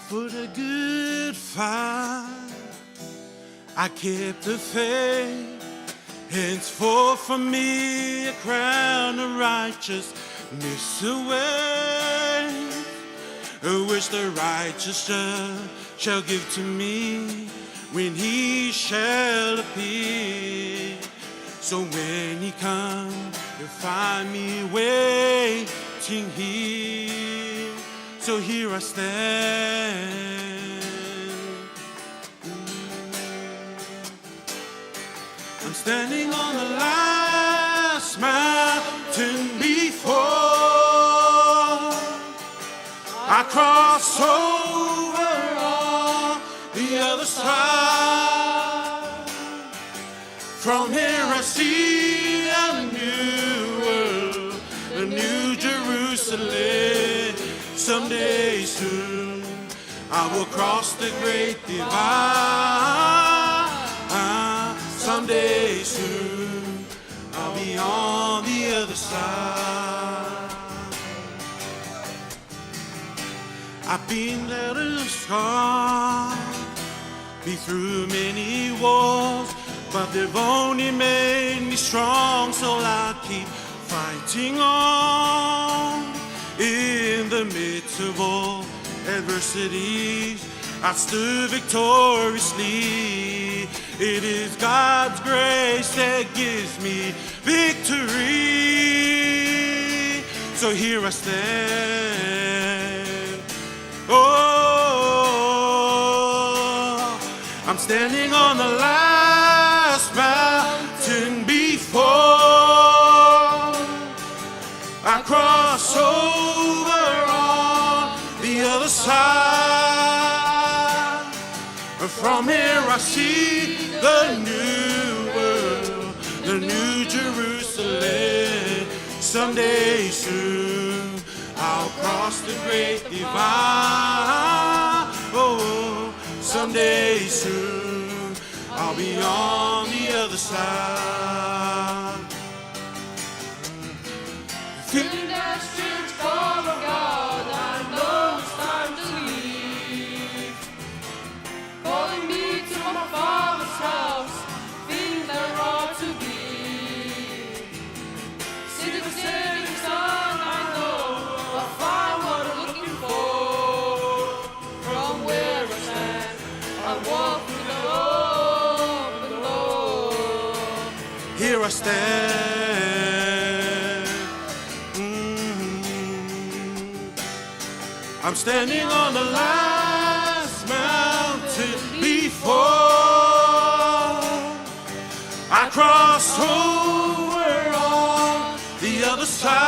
For the good fight, I kept the faith. Henceforth for me a crown of righteousness awaits, which the righteous judge shall give to me when he shall appear. So when he comes, he'll find me waiting here. So here I stand. I'm standing on the last mountain before I cross over on the other side. From here I see a new world, a new Jerusalem. Someday soon I will cross the great divide. Someday soon I'll be on the other side. I've been there to scar, been through many wars, but they've only made me strong, so I'll keep fighting on. In the midst of all adversities, I stood victoriously. It is God's grace that gives me victory. So here I stand. Oh, I'm standing on the last mountain before I cross over on the other side. From here I see the new world, the new Jerusalem. Someday soon I'll cross the great divide. Oh, someday soon I'll be on the other side. Feeling that strange call of God, I know it's time to leave. Calling me to my Father's house, things that ought to be. City of saving sun, I know I'll find what I'm looking for. From where I stand, I walk through the open door. Here I stand. I'm standing on the last mountain before I cross over on the other side.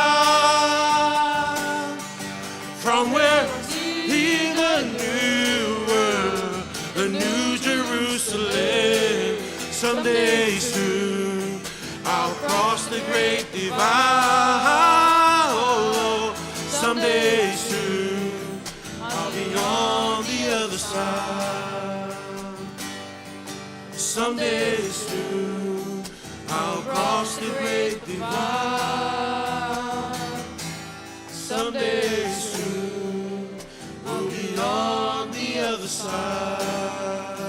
From where I see the new world, the new Jerusalem. Someday soon I'll cross the great divide. Oh, someday soon on the other side. Someday soon I'll cross the great divide. Someday soon we'll be on the other side.